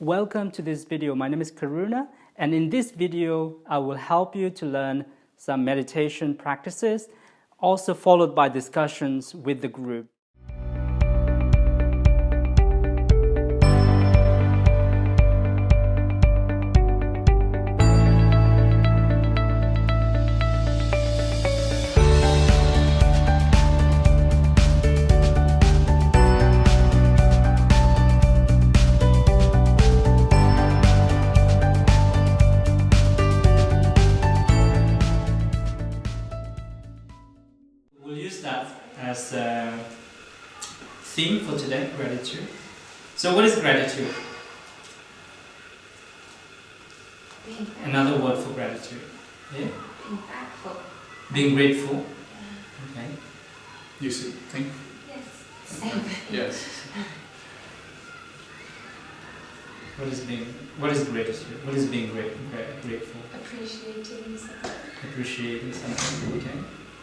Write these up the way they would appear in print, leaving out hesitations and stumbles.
Welcome to this video. My name is Karuna, and in this video, I will help you to learn some meditation practices, also followed by discussions with the group. We'll use that as a theme for today, gratitude. So what is gratitude? Another word for gratitude. Yeah? Being thankful. Being grateful. Okay. You see, think? Yes. Same. Yes. What is gratitude? What is being grateful? Appreciating something. Appreciating something. Okay.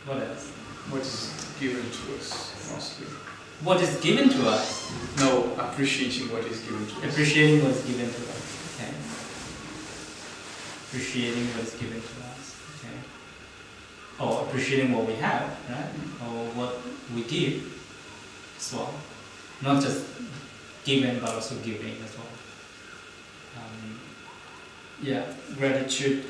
What else? What's given to us, mostly. What is given to us? No, appreciating what is given to us. Appreciating what is given to us. Okay. Appreciating what is given to us. Okay. Or appreciating what we have, right? Or what we give as well. Not just given, but also giving as well. Gratitude.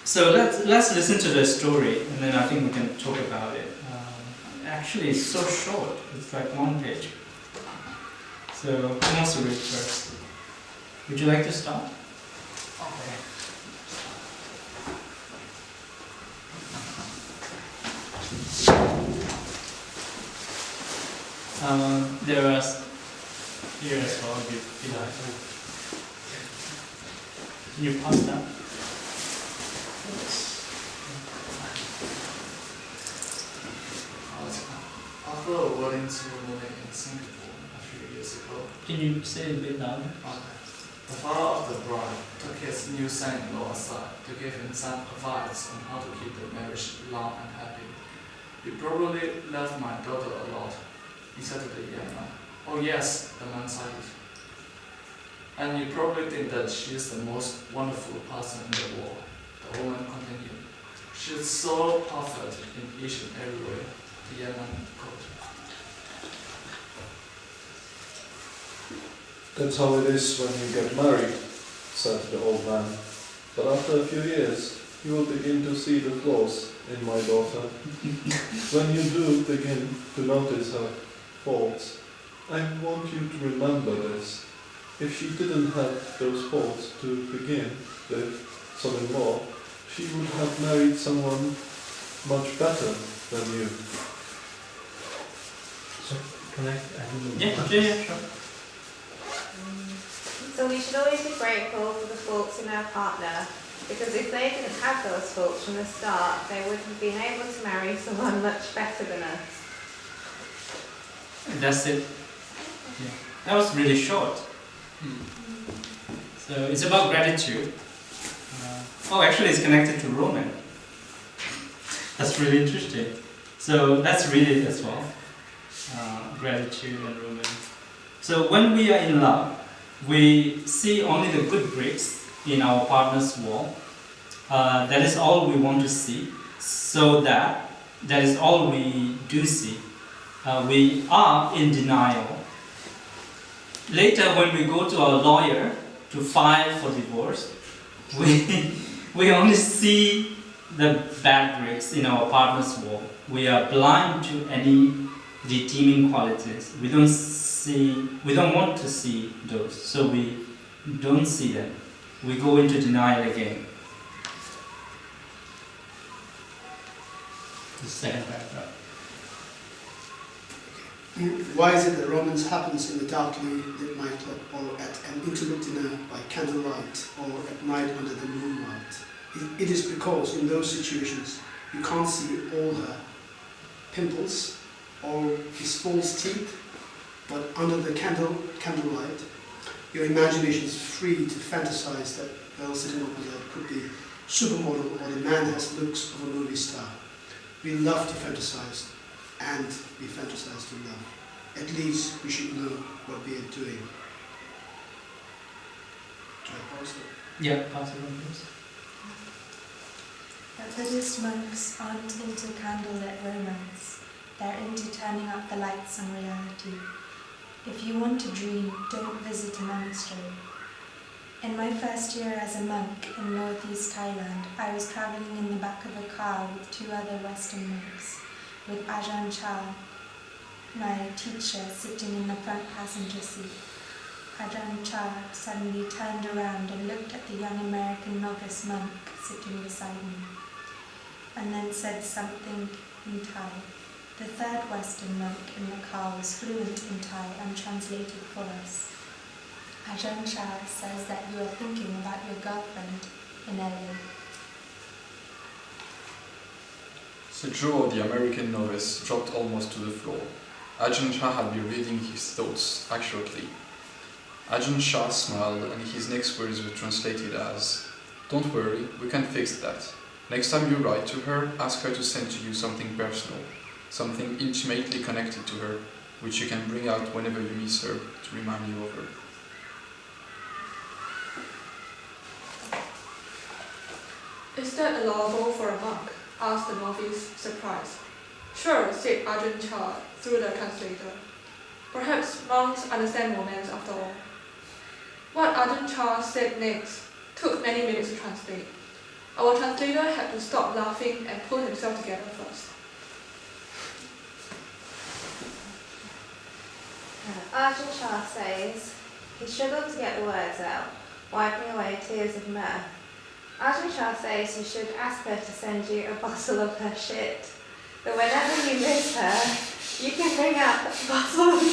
So let's listen to the story, and then I think we can talk about it. Actually, it's so short. It's like one page. So who wants to read first? Would you like to start? Okay. There are here as well. Can you pass that? After a wedding ceremony in Singapore a few years ago, Can you say it a bit louder? the father of the bride took his new son-in-law aside to give him some advice on how to keep the marriage long and happy. "You probably love my daughter a lot," he said to the young man. "Oh yes," the man sighed. "And you probably think that she is the most wonderful person in the world," the woman continued. "She is so perfect in each and every way," the young man quoted. "That's how it is when you get married," said the old man. "But after a few years, you will begin to see the flaws in my daughter. When you do begin to notice her faults, I want you to remember this. If she didn't have those faults to begin with, son-in-law, she would have married someone much better than you." So, can I Yeah, sure. So we should always be grateful for the faults in our partner, because if they didn't have those faults from the start, they would have been able to marry someone much better than us. That's it. Yeah. That was really short. So it's about gratitude. Actually it's connected to Roman. That's really interesting. So let's read it as well. Gratitude and Roman. So when we are in love, we see only the good bricks in our partner's wall. That is all we want to see. So that is all we do see. We are in denial. Later, when we go to our lawyer to file for divorce, we only see the bad bricks in our partner's wall. We are blind to any redeeming qualities. We don't want to see those, so we don't see them. We go into denial again. The second paragraph. Why is it that romance happens in a darkly lit nightclub, or at an intimate dinner by candlelight, or at night under the moonlight? It is because in those situations you can't see all her pimples or his false teeth, but under the candlelight, your imagination is free to fantasize that girl sitting opposite could be supermodel, or the man has looks of a movie star. We love to fantasize, and we fantasize to love. at least we should know what we are doing. Do I pause there? Yeah, possible, please. But Buddhist monks aren't into candlelit romance. They're into turning up the lights on reality. If you want to dream, don't visit a monastery. In my first year as a monk in northeast Thailand, I was travelling in the back of a car with 2 other Western monks, with Ajahn Chah, my teacher, sitting in the front passenger seat. Ajahn Chah suddenly turned around and looked at the young American novice monk sitting beside me, and then said something in Thai. The 3rd Western monk in the car was fluent in Thai and translated for us. Ajahn Chah says that you are thinking about your girlfriend in LA. The jaw of the American novice dropped almost to the floor. Ajahn Chah had been reading his thoughts accurately. Ajahn Chah smiled, and his next words were translated as, "Don't worry, we can fix that. Next time you write to her, ask her to send to you something personal, something intimately connected to her, which you can bring out whenever you miss her to remind you of her." Is that allowable for a monk? Asked the novice, surprised. Sure, said Ajahn Chah through the translator. Perhaps monks understand romance after all. What Ajahn Chah said next took many minutes to translate. Our translator had to stop laughing and pull himself together first. Ajahn Chah says he struggled to get the words out, wiping away tears of mirth. Ajahn Chah says you should ask her to send you a bottle of her shit. That whenever you miss her, you can bring out a bottle of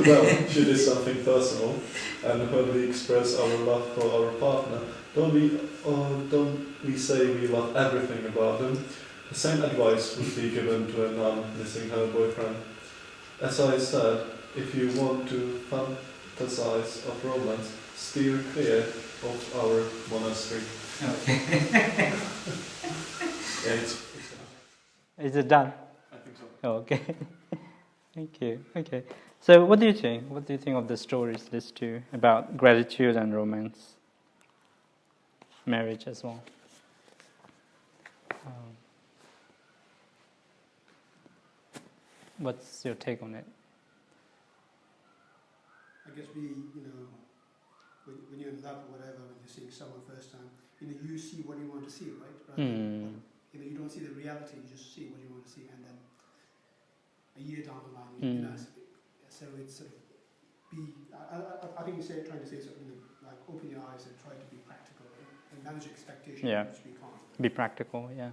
Well, she did something personal, and when we express our love for our partner, don't we say we love everything about them? The same advice would be given to a nun missing her boyfriend. As I said, if you want to fantasize of romance, steer clear of our monastery. Okay. Yeah, Is it done? I think so. Oh, okay. Thank you. Okay. So what do you think? What do you think of the stories, these two, about gratitude and romance? Marriage as well. What's your take on it? I guess when you're in love or whatever, when you're seeing someone first time, you see what you want to see, right? You don't see the reality, you just see what you want to see, and then a year down the line, so it's sort of I think trying to say sort of, like open your eyes and try to be practical and manage expectations, which we can't. Be practical, yeah.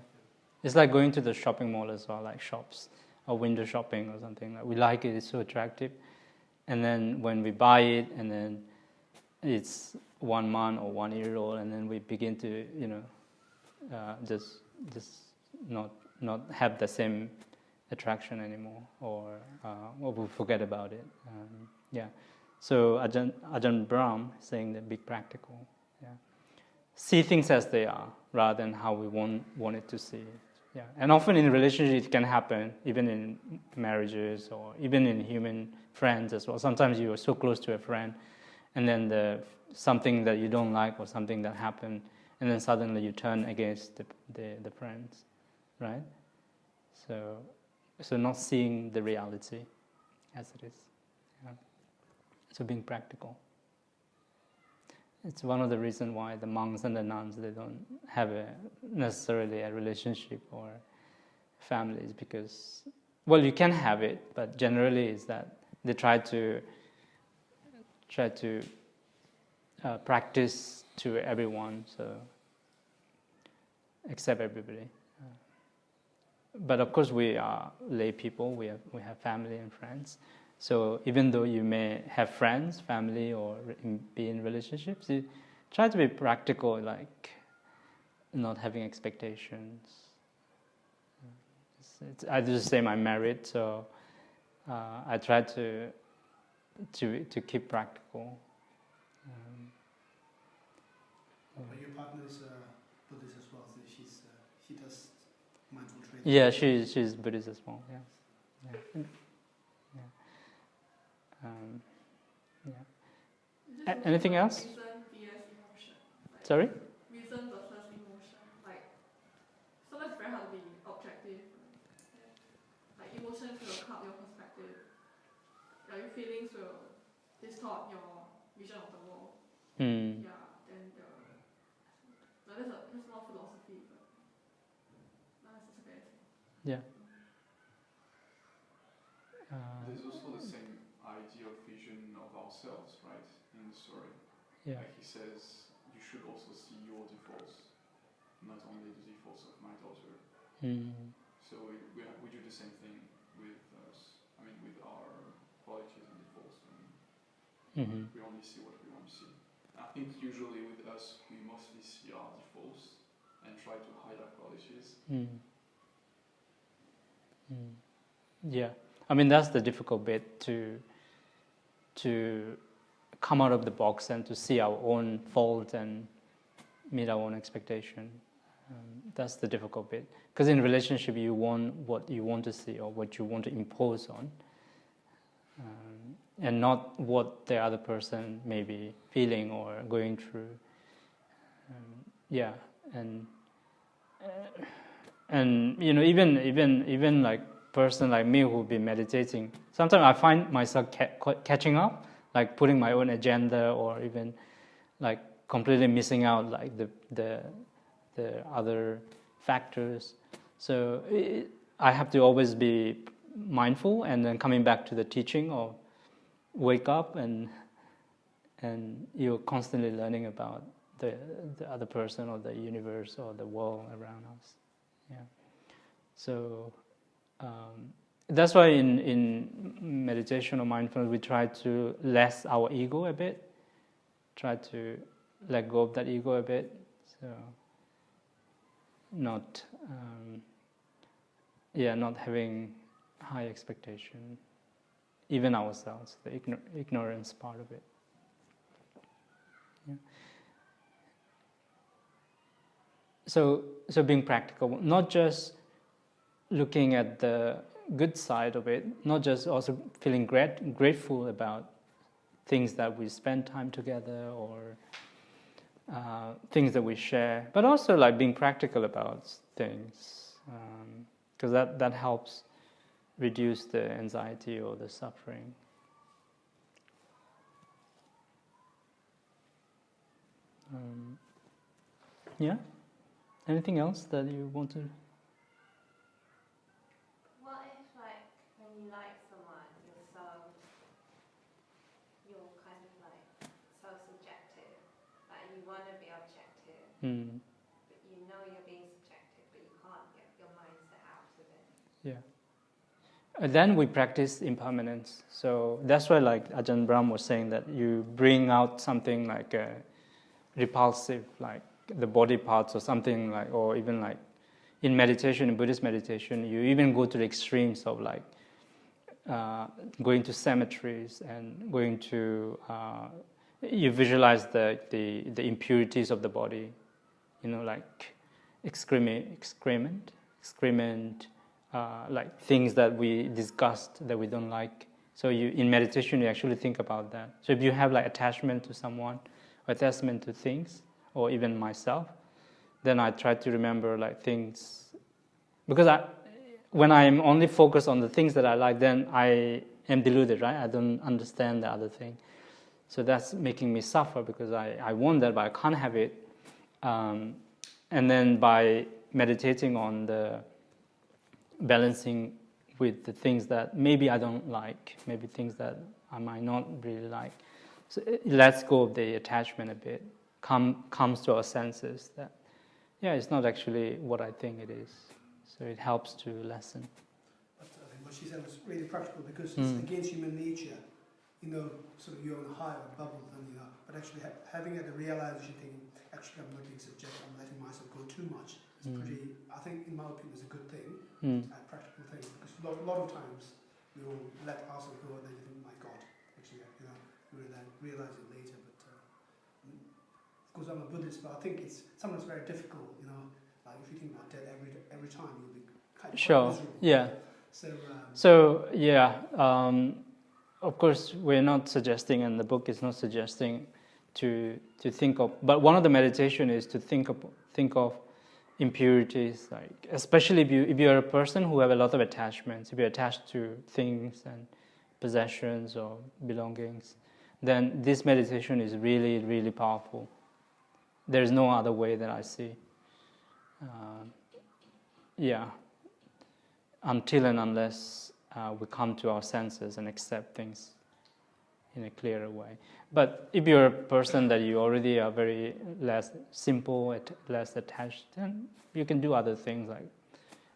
It's like going to the shopping mall as well, like shops, or window shopping or something. Like we like it, it's so attractive. And then when we buy it, and then it's 1 month or 1 year old, and then we begin to, just not have the same attraction anymore, or we forget about it. So Ajahn Brahm saying that be practical. Yeah. See things as they are, rather than how we want it to see it. Yeah. And often in relationships it can happen, even in marriages or even in human friends as well. Sometimes you are so close to a friend, and then something that you don't like or something that happened, and then suddenly you turn against the friends, right? So not seeing the reality as it is. Yeah. So being practical. It's one of the reasons why the monks and the nuns, they don't have necessarily a relationship or families, because, well, you can have it, but generally is that they try to practice to everyone, so accept everybody. But of course, we are lay people. We have family and friends. So even though you may have friends, family, or be in relationships, you try to be practical, like not having expectations. I just say I'm married, so I try to keep practical. But your partner is Buddhist as well, isn't Yeah, she's Buddhist as well. Yeah. Yeah. Yeah. Anything else? Reason vs emotion. Like, Sorry? Reason versus emotion. Like, sometimes it's very hard to be objective. Like, emotions will cut your perspective. Like, your feelings will distort your vision of the world. Mm. Yeah, then that's more philosophy, but that's just a bit. Yeah. There's also the same idea of vision of ourselves, right, in the story. Yeah. Like he says, you should also see your defaults, not only the defaults of my daughter. Mm. So we do the same thing with us. I mean, with our qualities and defaults, and Mm-hmm. we only see what we want to see. I think usually with us, we mostly see our defaults and try to hide our qualities. Mm. Mm. Yeah, I mean that's the difficult bit, to come out of the box and to see our own fault and meet our own expectation. That's the difficult bit, because in relationship you want what you want to see or what you want to impose on, and not what the other person may be feeling or going through. Yeah, and you know, even like person like me who'll be meditating, sometimes I find myself catching up, like putting my own agenda, or even like completely missing out like the other factors. So I have to always be mindful, and then coming back to the teaching of wake up, and you're constantly learning about the other person or the universe or the world around us. Yeah. So that's why in meditation or mindfulness we try to less our ego a bit, try to let go of that ego a bit. So not not having high expectation, even ourselves, the ignorance part of it. Yeah. So being practical, not just looking at the good side of it, not just also feeling grateful about things that we spend time together, or things that we share, but also like being practical about things, because that helps reduce the anxiety or the suffering. Yeah? Anything else that you want to? What if, like, when you like someone, you're kind of like so subjective, like you want to be objective, but you know you're being subjective, but you can't get your mindset out of it. Yeah. And then we practice impermanence. So that's why, like Ajahn Brahm was saying, that you bring out something like repulsive, like the body parts or something, like, or even like in meditation, in Buddhist meditation, you even go to the extremes of like going to cemeteries and going to you visualize the impurities of the body, you know, like excrement, like things that we disgust, that we don't like. So in meditation you actually think about that. So if you have like attachment to someone, or attachment to things, or even myself, then I try to remember like things, because when I'm only focused on the things that I like, then I am deluded, right? I don't understand the other thing. So that's making me suffer, because I want that, but I can't have it. And then by meditating on the balancing with the things that maybe I don't like, maybe things that I might not really like, so it lets go of the attachment a bit, comes to our senses that, it's not actually what I think it is. So it helps to lessen. But I think what she said was really practical, because it's against human nature, you know, sort of you're on a high or bubble, and you know, but actually having the realization, thinking, actually I'm not being subjective, I'm letting myself go too much. It's pretty, I think in my opinion, it's a good thing, a practical thing, because a lot of times we will let ourselves go and then you think, my God, actually, you know, you will then realize it later. But of course I'm a Buddhist, but I think it's sometimes very difficult, you know, like if you think about death every time, you'll be quite Sure. miserable. Yeah. So, So yeah, of course we're not suggesting, and the book is not suggesting to think of. But one of the meditation is to think of impurities, like especially if you're a person who have a lot of attachments, if you're attached to things and possessions or belongings, then this meditation is really, really powerful. There's no other way that I see. Until and unless we come to our senses and accept things in a clearer way. But if you're a person that you already are very less simple, less attached, then you can do other things like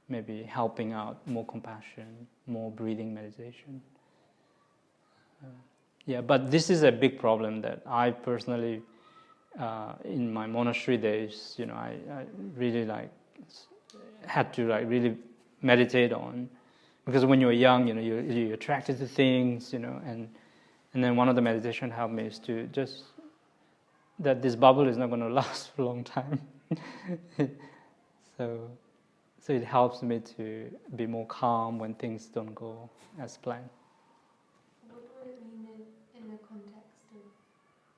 maybe helping out, more compassion, more breathing meditation. But this is a big problem that I personally, in my monastery days, I really had to really meditate on, because when you're young, you're attracted to things, and then one of the meditation helped me is to just that this bubble is not going to last for a long time. so it helps me to be more calm when things don't go as planned. What would it mean in the context of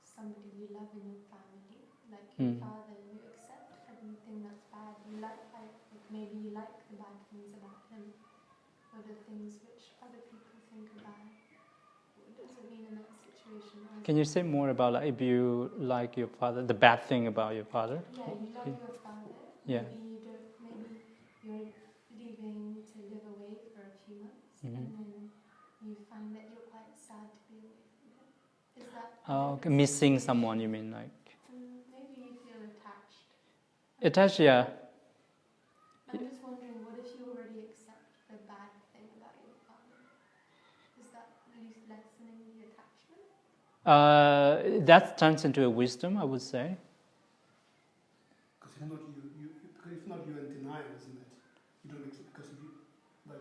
somebody you love in your family, like your father? You accept everything that's bad. You like maybe you like the bad things about him, or the things which other people think are bad. What does it mean in that situation? Can you say more about if you like your father, the bad thing about your father? Yeah, you love your father. Yeah. Maybe you're leaving to live away for a few months, and then you find that you're quite sad to be away from him. Is that Missing someone, you mean like? Maybe you feel attached. Attached, yeah. I'm just wondering, what if you already accept the bad thing about your father? Is that lessening the attachment? That turns into a wisdom, I would say. because if not, you're in denial, isn't it? You don't accept, because if you,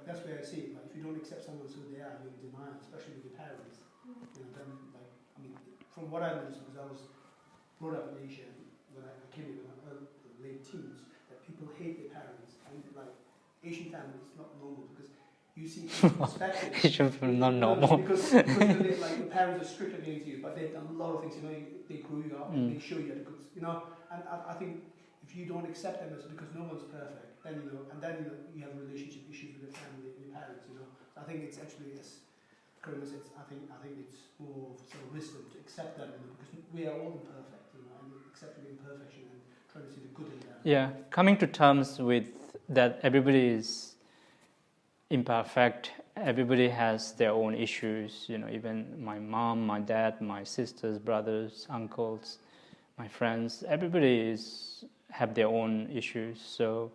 that's where I see it. If you don't accept someone as who they are, you're in denial, especially with your parents. Then from what I noticed, because I was brought up in Asia, when I came in my late teens, that people hate their parents, and Asian families is not normal because you see perspective. Asian family not normal. Because the parents are strict against you, but they've done a lot of things. They grew you up and make sure you had a good. And I think if you don't accept them as because no one's perfect, then you have relationship issues with your family and your parents. So I think it's actually as Karuna said, I think it's more sort of wisdom to accept that because we are all imperfect, and accepting imperfection and trying to see the good in that. Yeah, coming to terms with that everybody is imperfect, everybody has their own issues, even my mom, my dad, my sisters, brothers, uncles, my friends, everybody have their own issues. So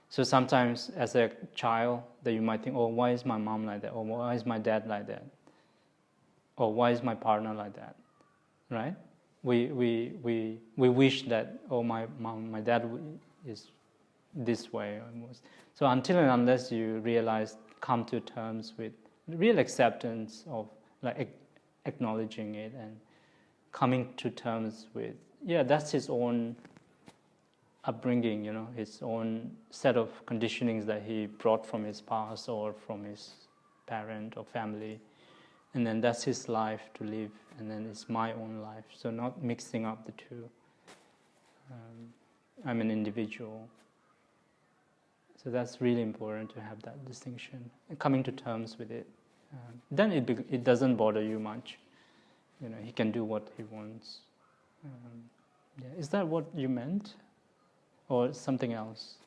sometimes as a child that you might think, oh, why is my mom like that? Or why is my dad like that? Or why is my partner like that? Right? We wish that, oh, my mom, my dad is this way almost. So until and unless you come to terms with real acceptance of acknowledging it and coming to terms with, that's his own upbringing, his own set of conditionings that he brought from his past or from his parent or family, and then that's his life to live, and then it's my own life. So not mixing up the two. I'm an individual. So that's really important to have that distinction and coming to terms with it. Then it doesn't bother you much. He can do what he wants. Is that what you meant? Or something else?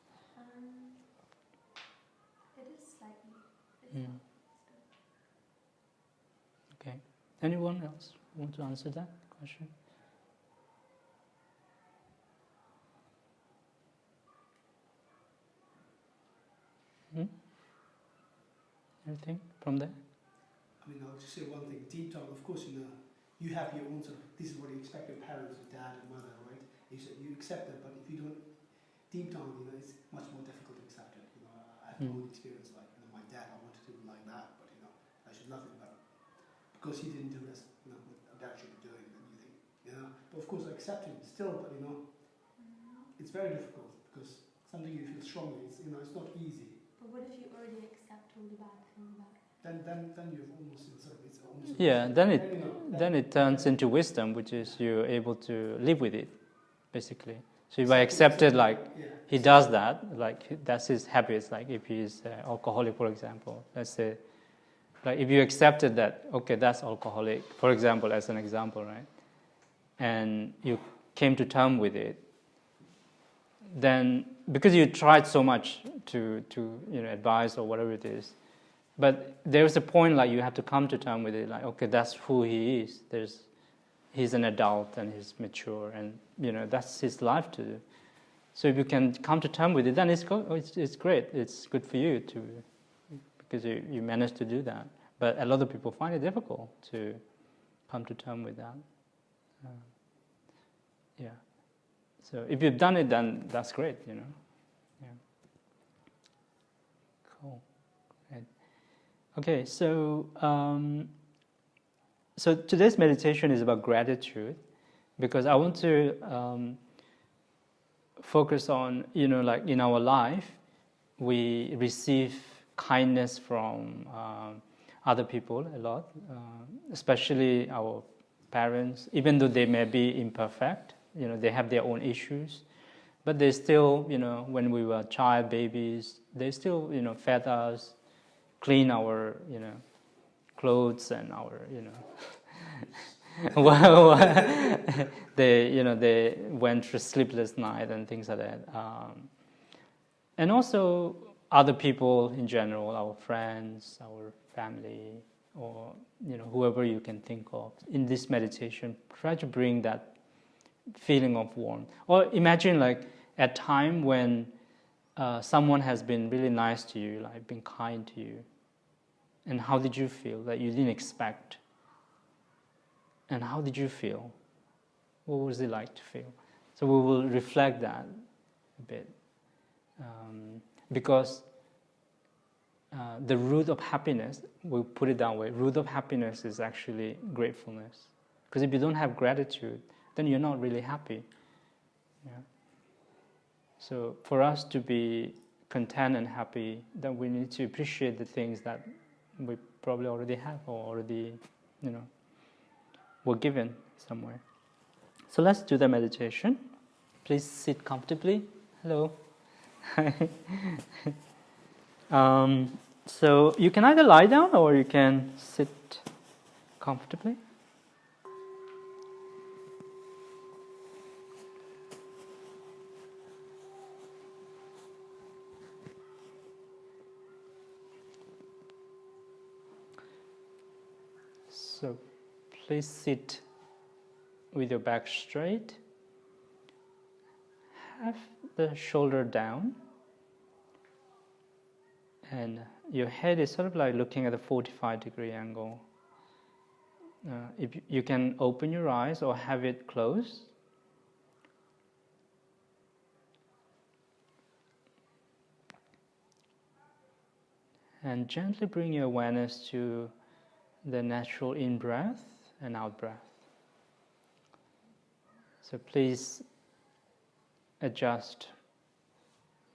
It is slightly. Okay. Anyone else want to answer that question? Anything from there? I'll just say one thing. Deep down, of course, you have your own sort of, this is what you expect your parents, your dad and mother, right? You accept them, but if you don't, deep down, it's much more difficult to accept it. I have my own experience, my dad, I wanted to do like that, but I should love him better. Because he didn't do this, what a dad should be doing, then you think, But of course I accept him still, but it's very difficult because something you feel strongly, it's not easy. But But what if you already accept all the bad things about it? Then you've almost sort of it's almost Yeah, then it turns into wisdom, which is you're able to live with it, basically. So if I accept it, like he does that, like that's his habits. Like if he's alcoholic, for example, let's say, like if you accepted that, okay, that's alcoholic, for example, as an example, right? And you came to terms with it, then because you tried so much to advise or whatever it is, but there's a point like you have to come to terms with it, like okay, that's who he is. He's an adult and he's mature, and that's his life to do. So if you can come to terms with it, then it's great. It's good for you because you managed to do that. But a lot of people find it difficult to come to terms with that. Yeah. So if you've done it, then that's great. Yeah. Cool. Great. Okay. So today's meditation is about gratitude, because I want to focus on, like in our life, we receive kindness from other people a lot, especially our parents, even though they may be imperfect, they have their own issues, but they still, when we were child babies, they still, fed us, clean our, clothes and our, they went through sleepless night and things like that, and also other people in general, our friends, our family, or whoever you can think of. In this meditation, try to bring that feeling of warmth. Or imagine like a time when someone has been really nice to you, like been kind to you, and how did you feel that you didn't expect? And how did you feel? What was it like to feel? So we will reflect that a bit, because the root of happiness, we'll put it that way, root of happiness is actually gratefulness. Because if you don't have gratitude, then you're not really happy. Yeah. So for us to be content and happy, then we need to appreciate the things that we probably already have or already, were given somewhere. So let's do the meditation. Please sit comfortably. Hello. So you can either lie down or you can sit comfortably. So please sit with your back straight. Have the shoulder down. And your head is sort of like looking at a 45-degree angle. If you can open your eyes or have it closed. And gently bring your awareness to the natural in-breath and out-breath. So please adjust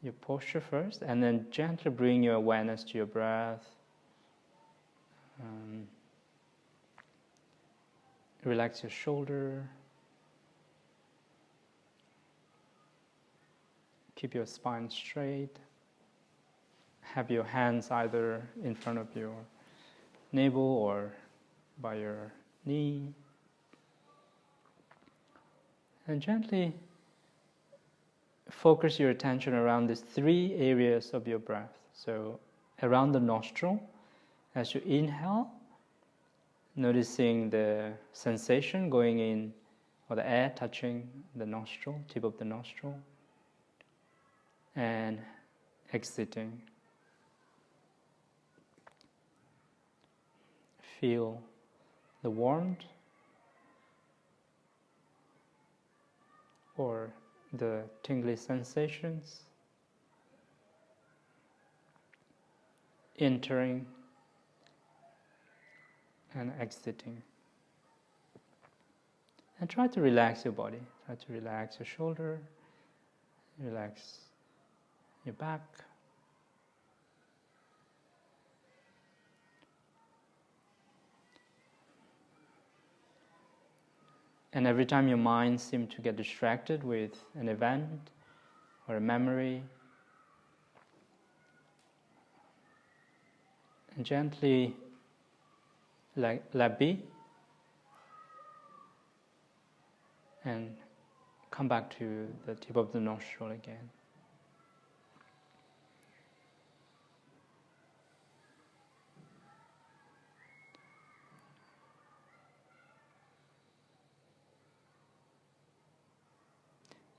your posture first, and then gently bring your awareness to your breath. Relax your shoulder. Keep your spine straight. Have your hands either in front of your navel or by your knee. And gently focus your attention around these three areas of your breath. So around the nostril, as you inhale, noticing the sensation going in, or the air touching the nostril, tip of the nostril, and exiting. Feel the warmth or the tingly sensations entering and exiting. And try to relax your body. Try to relax your shoulder, relax your back, And every time your mind seems to get distracted with an event or a memory, and gently let be and come back to the tip of the nostril again.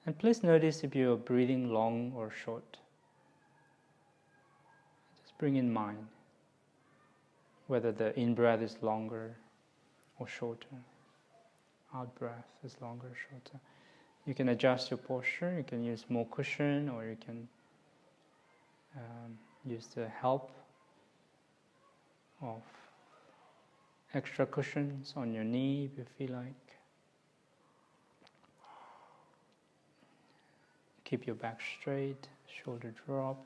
And please notice if you're breathing long or short. Just bring in mind whether the in-breath is longer or shorter. Out-breath is longer or shorter. You can adjust your posture. You can use more cushion, or you can use the help of extra cushions on your knee if you feel like. Keep your back straight, shoulder drop.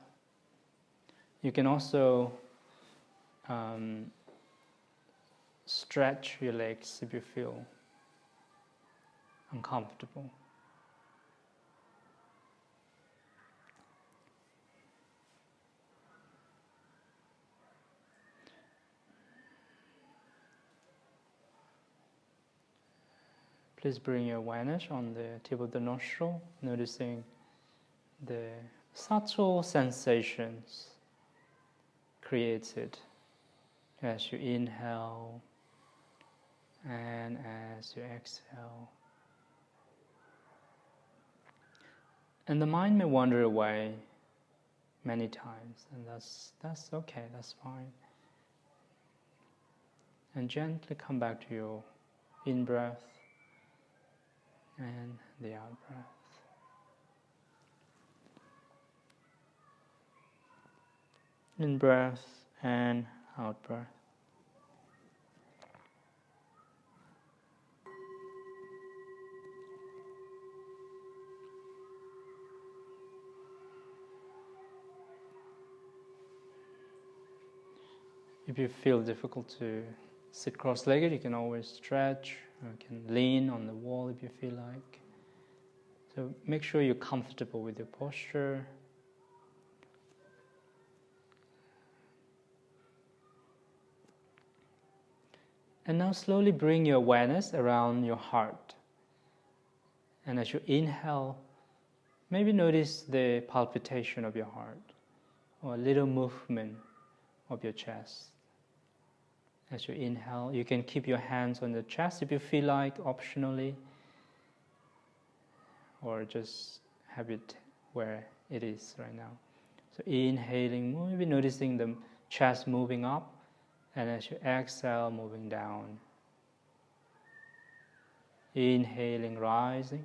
You can also stretch your legs if you feel uncomfortable. Please bring your awareness on the tip of the nostril, noticing the subtle sensations created as you inhale and as you exhale. And the mind may wander away many times, and that's okay, that's fine. And gently come back to your in-breath and the out-breath. In-breath and out-breath. If you feel difficult to sit cross-legged, you can always stretch, or you can lean on the wall if you feel like. So make sure you're comfortable with your posture. And now slowly bring your awareness around your heart. And as you inhale, maybe notice the palpitation of your heart, or a little movement of your chest. As you inhale, you can keep your hands on the chest if you feel like, optionally, or just have it where it is right now. So inhaling, maybe noticing the chest moving up, and as you exhale, moving down. Inhaling, rising.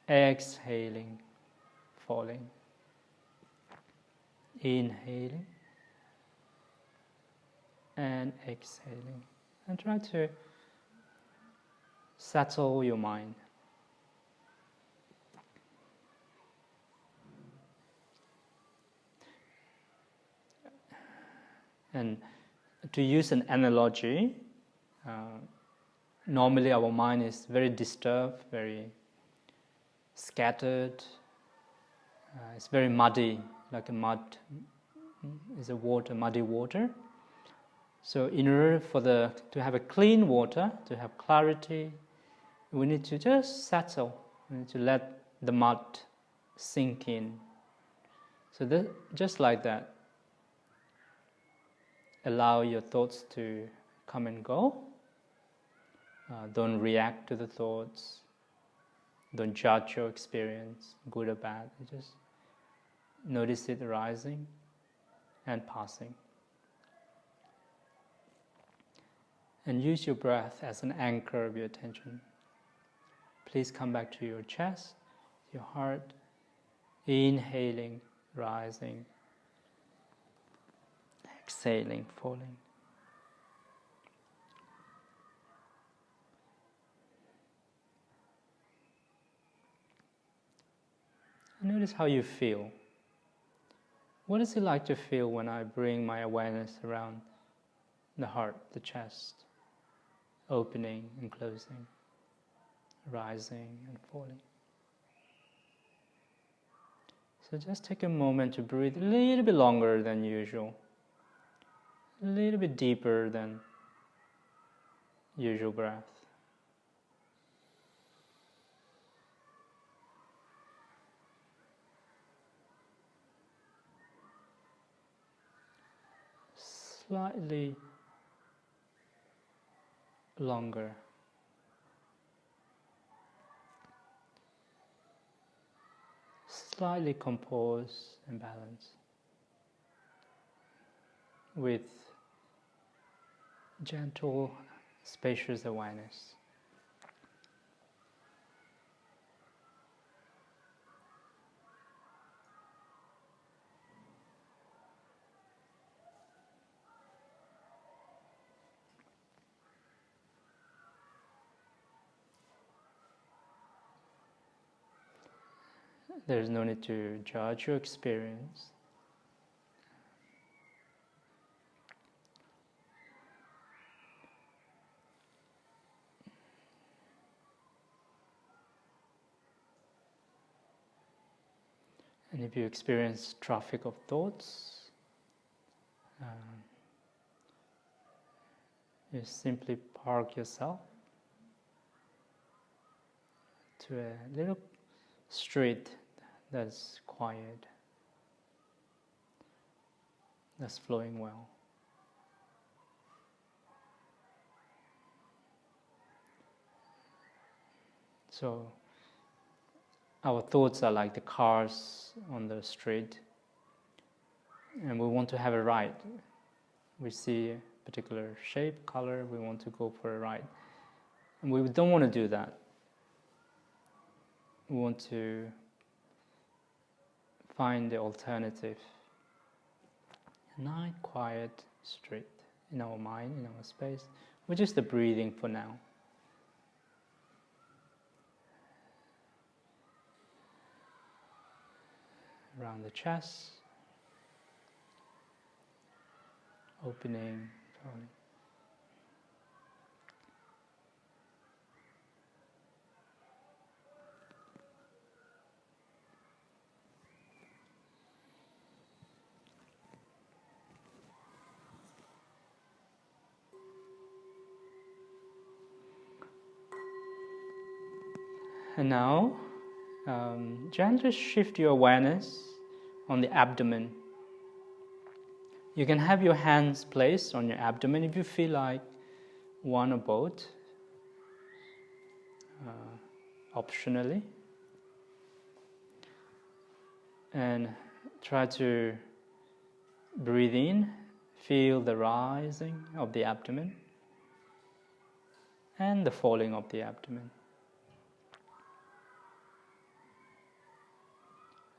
Exhaling, falling. Inhaling and exhaling. And try to settle your mind. And to use an analogy, normally our mind is very disturbed, very scattered. It's very muddy, like a mud is a water, muddy water. So in order for to have a clean water, to have clarity, we need to just settle. We need to let the mud sink in. So just like that, allow your thoughts to come and go. Don't react to the thoughts. Don't judge your experience, good or bad. You just notice it rising and passing. And use your breath as an anchor of your attention. Please come back to your chest, your heart. Inhaling, rising. Exhaling, falling. And notice how you feel. What is it like to feel when I bring my awareness around the heart, the chest, opening and closing? rising and falling. So just take a moment to breathe a little bit longer than usual, a little bit deeper than usual breath. Slightly longer. Slightly composed and balanced with gentle, spacious awareness. There's no need to judge your experience. And if you experience traffic of thoughts, you simply park yourself to a little street that's quiet, that's flowing well. So our thoughts are like the cars on the street, and we want to have a ride. We see a particular shape, color, we want to go for a ride. And we don't want to do that. We want to find the alternative. A nice, quiet street in our mind, in our space, with just the breathing for now. Around the chest, opening, falling. And now, gently shift your awareness on the abdomen. You can have your hands placed on your abdomen if you feel like, one or both, optionally. And try to breathe in, feel the rising of the abdomen and the falling of the abdomen.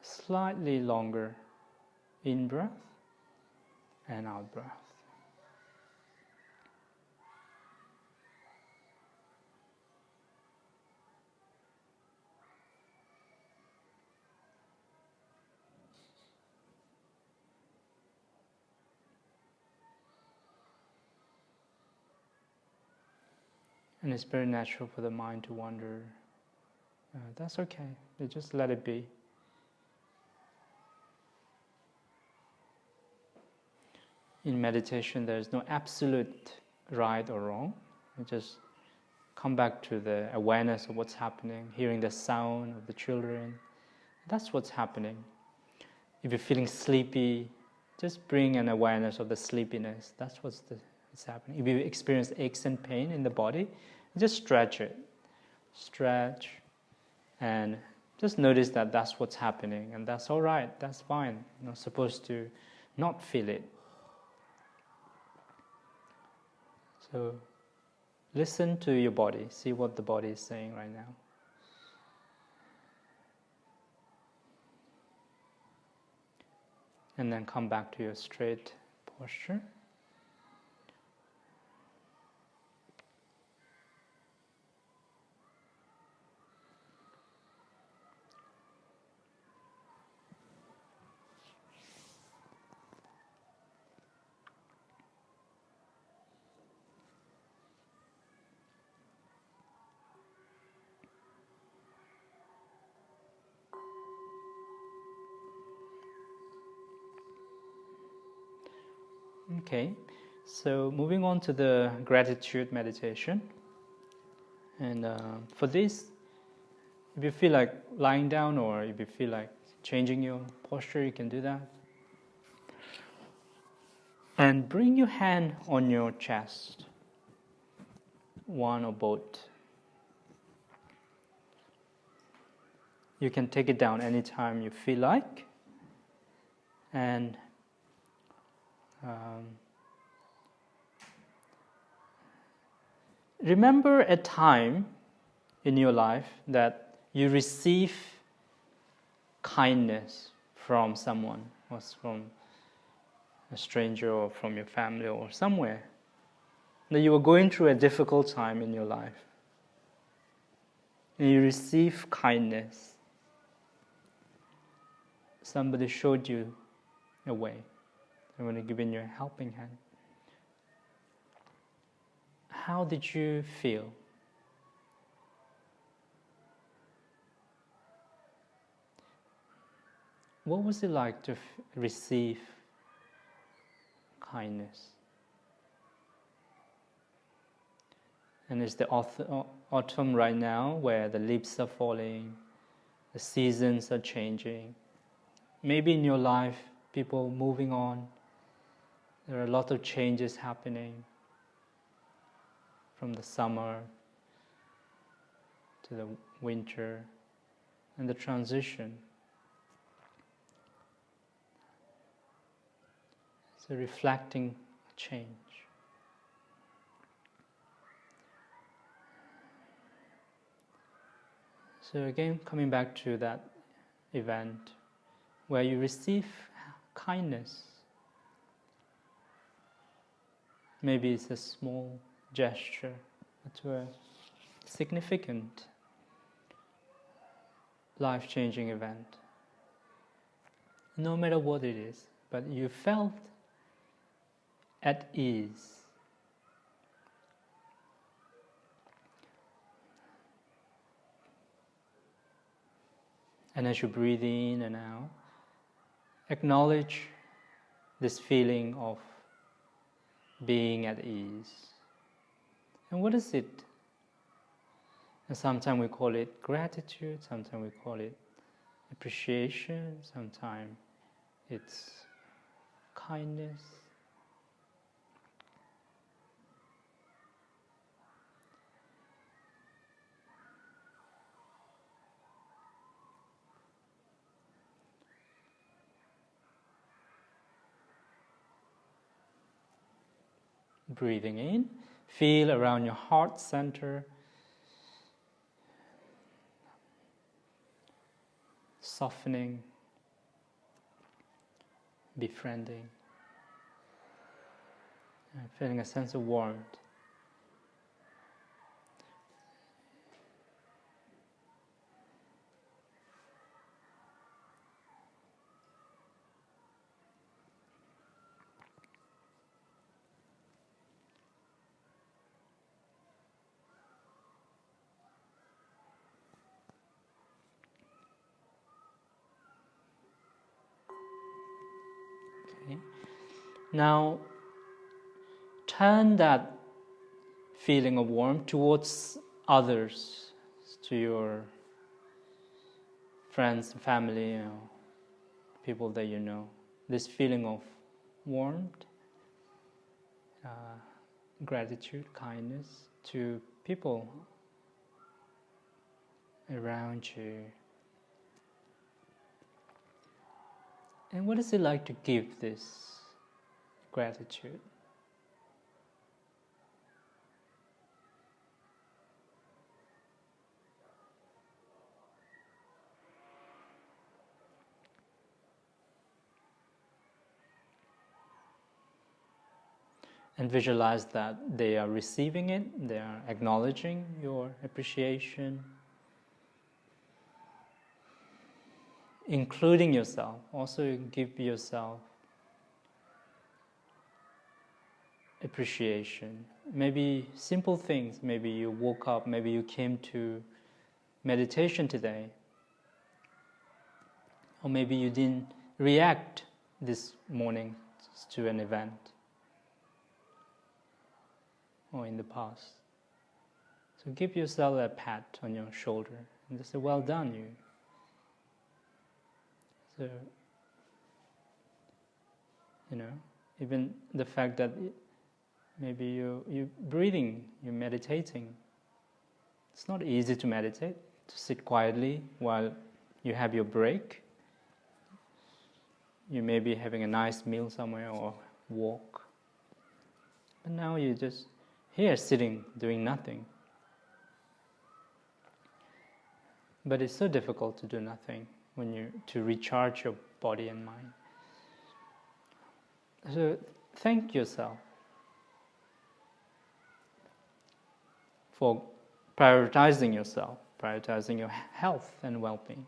Slightly longer in-breath and out-breath. And it's very natural for the mind to wander. That's okay. You just let it be. In meditation, there is no absolute right or wrong. You just come back to the awareness of what's happening, hearing the sound of the children. That's what's happening. If you're feeling sleepy, just bring an awareness of the sleepiness. That's what's happening. If you experience aches and pain in the body, just stretch it. Stretch and just notice that that's what's happening, and that's all right, that's fine. You're not supposed to not feel it. So listen to your body, see what the body is saying right now. And then come back to your straight posture. Okay, so moving on to the gratitude meditation. And for this, if you feel like lying down or if you feel like changing your posture, you can do that. And bring your hand on your chest, one or both. You can take it down anytime you feel like. And remember a time in your life that you receive kindness from someone, or from a stranger, or from your family, or somewhere, that you were going through a difficult time in your life, and you receive kindness. Somebody showed you a way. They want to give in your helping hand. How did you feel? What was it like to receive kindness? And it's the autumn right now, where the leaves are falling, the seasons are changing. Maybe in your life, people moving on, there are a lot of changes happening, from the summer to the winter, and the transition. So reflecting change. So again, coming back to that event where you receive kindness. Maybe it's a small gesture to a significant life-changing event. No matter what it is, but you felt at ease. And as you breathe in and out, acknowledge this feeling of being at ease. And what is it? And sometimes we call it gratitude, sometimes we call it appreciation, sometimes it's kindness. Breathing in, feel around your heart center, softening, befriending, and feeling a sense of warmth. Now, turn that feeling of warmth towards others, to your friends, family, people that you know. This feeling of warmth, gratitude, kindness to people around you. And what is it like to give this gratitude? And visualize that they are receiving it, they are acknowledging your appreciation, including yourself. Also give yourself appreciation. Maybe simple things. Maybe you woke up, maybe you came to meditation today, or maybe you didn't react this morning to an event. or in the past. So give yourself a pat on your shoulder and just say, well done, you. So, even the fact that maybe you're breathing, you're meditating. It's not easy to meditate, to sit quietly while you have your break. You may be having a nice meal somewhere or walk. But now you're just here sitting, doing nothing. But it's so difficult to do nothing to recharge your body and mind. So thank yourself for prioritizing yourself, prioritizing your health and well-being.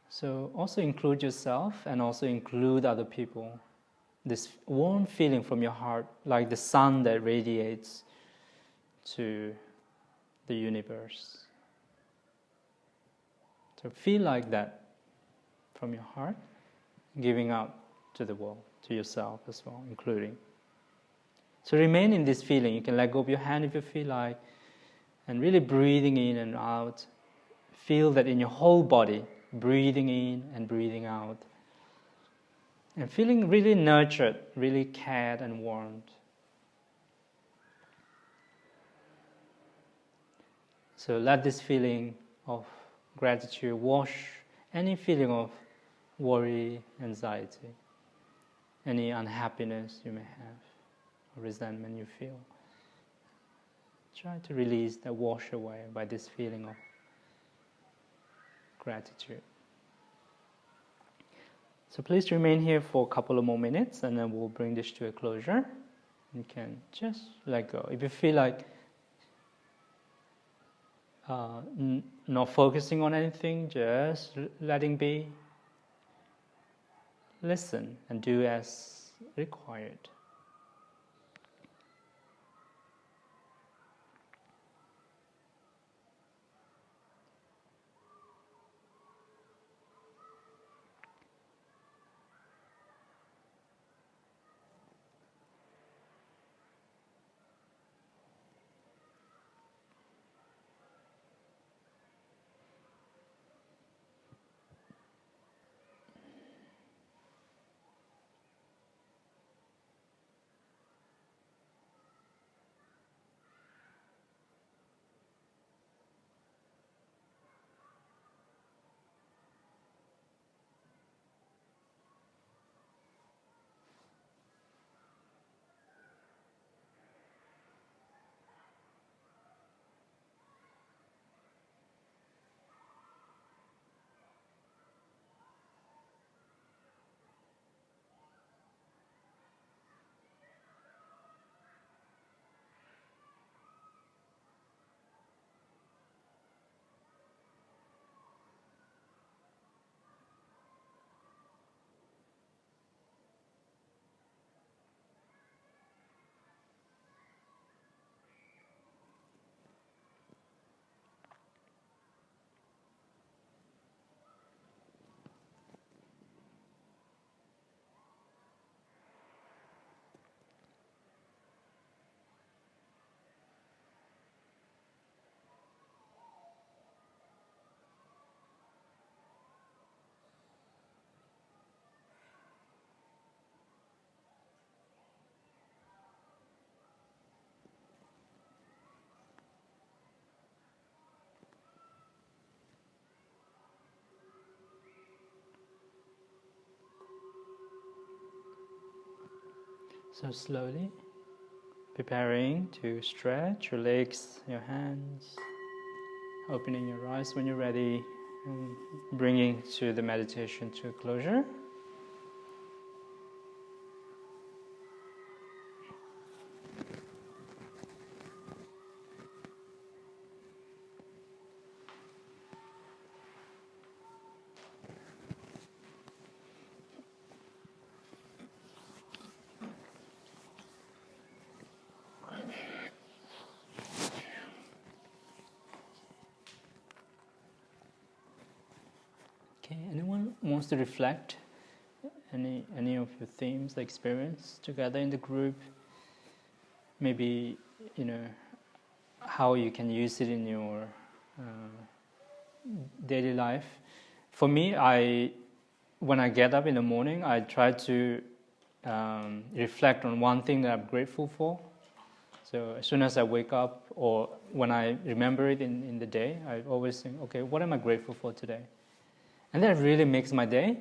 So also include yourself and also include other people. This warm feeling from your heart, like the sun that radiates to the universe. So feel like that from your heart, giving out to the world, to yourself as well, including. So remain in this feeling. You can let go of your hand if you feel like, and really breathing in and out. Feel that in your whole body, breathing in and breathing out. And feeling really nurtured, really cared and warmed. So let this feeling of gratitude wash any feeling of worry, anxiety, any unhappiness you may have, or resentment you feel. Try to release that, wash away by this feeling of gratitude. So please remain here for a couple of more minutes and then we'll bring this to a closure. You can just let go. If you feel like not focusing on anything, just letting be, listen and do as required. So slowly, preparing to stretch your legs, your hands, opening your eyes when you're ready, and bringing to the meditation to a closure. Okay, anyone wants to reflect any of your themes, experience together in the group. Maybe how you can use it in your daily life. For me, when I get up in the morning, I try to reflect on one thing that I'm grateful for. So as soon as I wake up, or when I remember it in the day, I always think, okay, what am I grateful for today? And that really makes my day.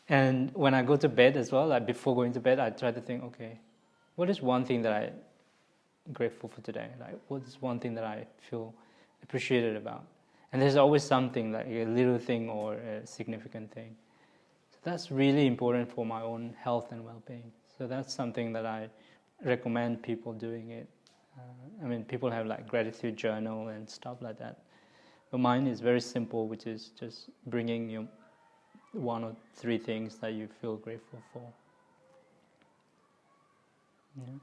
And when I go to bed as well, like before going to bed, I try to think, okay, what is one thing that I'm grateful for today? Like, what is one thing that I feel appreciated about? And there's always something, like a little thing or a significant thing. So that's really important for my own health and well-being. So that's something that I recommend people doing it. People have like gratitude journal and stuff like that. But mine is very simple, which is just bringing you 1 or 3 things that you feel grateful for. Yeah.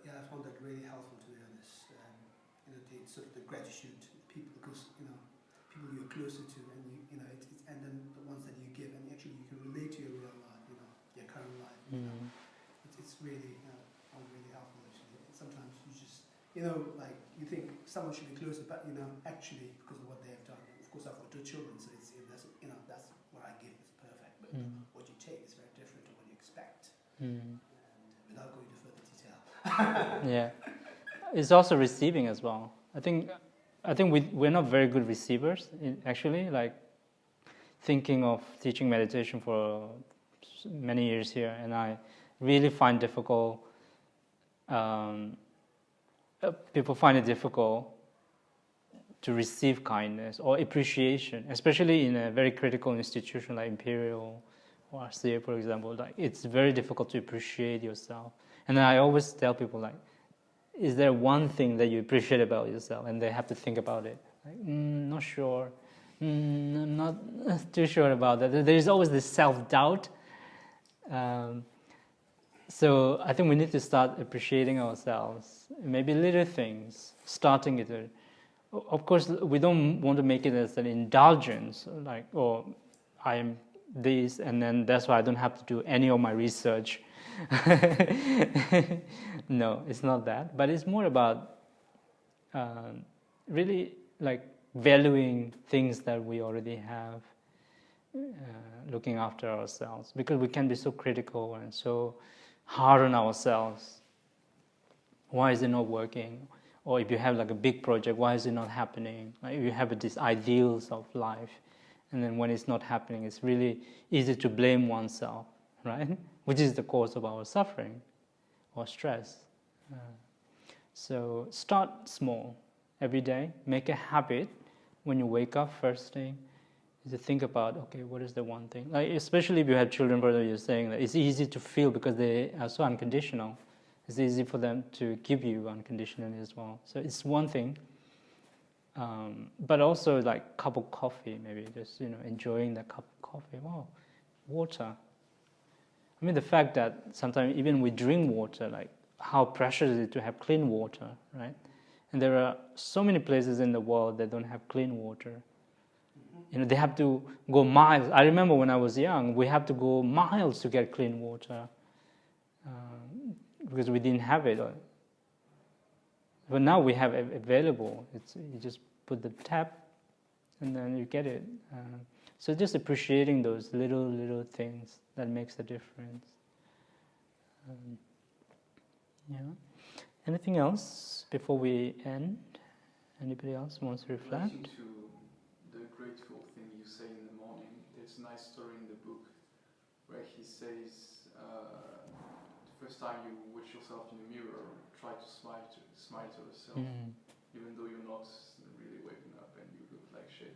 Yeah, I found that really helpful, to be honest. The sort of the gratitude people, because people you're closer to, and and then the ones that you give, and actually you can relate to your real life, your current life. It's really really helpful actually. Sometimes you just like you think someone should be closer, but actually because of what they have done. Of course, I've got 2 children, so that's what I give is perfect. But what you take is very different to what you expect. And without going into further detail. Yeah, it's also receiving as well. I think we're not very good receivers. Actually, like thinking of teaching meditation for many years here, and I really find difficult. People find it difficult to receive kindness or appreciation, especially in a very critical institution like Imperial or RCA, for example. Like it's very difficult to appreciate yourself. And then I always tell people, like, is there one thing that you appreciate about yourself? And they have to think about it. Like, not sure. Not too sure about that. There's always this self-doubt. So I think we need to start appreciating ourselves. Maybe little things, starting it. Of course, we don't want to make it as an indulgence, like, I am this, and then that's why I don't have to do any of my research. No, it's not that. But it's more about really like valuing things that we already have, looking after ourselves, because we can be so critical and so hard on ourselves. Why is it not working? Or if you have like a big project, why is it not happening? Like you have these ideals of life, and then when it's not happening, it's really easy to blame oneself, right? Which is the cause of our suffering or stress. So start small every day. Make a habit when you wake up first thing to think about, okay, what is the one thing? Like especially if you have children, brother, you're saying that it's easy to feel because they are so unconditional. It's easy for them to give you unconditionally as well. So it's one thing. But also like cup of coffee, maybe just enjoying that cup of coffee. Wow, water. I mean the fact that sometimes even we drink water, like how precious is it to have clean water, right? And there are so many places in the world that don't have clean water. They have to go miles. I remember when I was young, we had to go miles to get clean water because we didn't have it. But now we have it available. You just put the tap and then you get it. So just appreciating those little things that makes a difference. Anything else before we end? Anybody else wants to reflect? Relating to the grateful thing you say in the morning, there's a nice story in the book where he says the first time you watch yourself in the mirror, try to smile to yourself, even though you're not really waking up and you look like shit.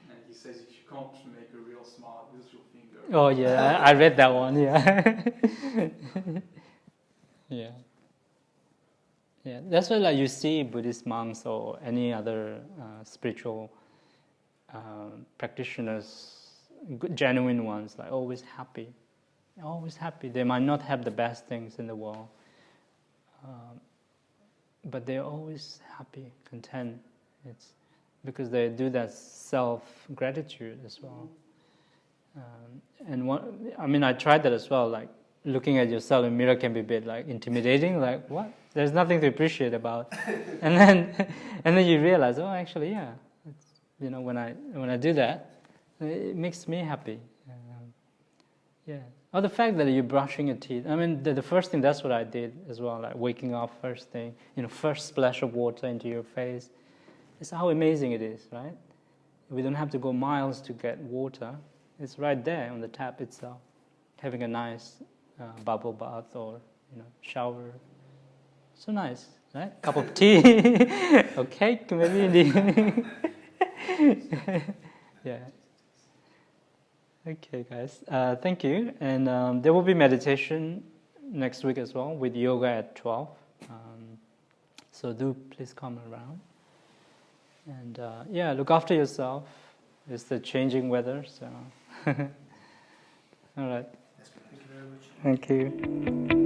And he says if you can't make a real smile, use your finger. Oh yeah, I read that one. Yeah. Yeah, that's why like you see Buddhist monks or any other spiritual practitioners, genuine ones, like always happy. They might not have the best things in the world, but they're always happy, content. because they do that self-gratitude as well. I tried that as well, like looking at yourself in the mirror can be a bit like intimidating, like what? There's nothing to appreciate about. and then you realize, oh, actually, yeah. It's, when I do that, it makes me happy. Yeah. Or the fact that you're brushing your teeth. I mean, the first thing, that's what I did as well, like waking up first thing, first splash of water into your face. It's how amazing it is, right? We don't have to go miles to get water. It's right there on the tap itself. Having a nice bubble bath or shower. So nice, right? Cup of tea, or cake maybe in the evening. Yeah. Okay, guys. Thank you. And there will be meditation next week as well with yoga at 12. So do please come around. And look after yourself. It's the changing weather, so. All right. Thank you very much. Thank you.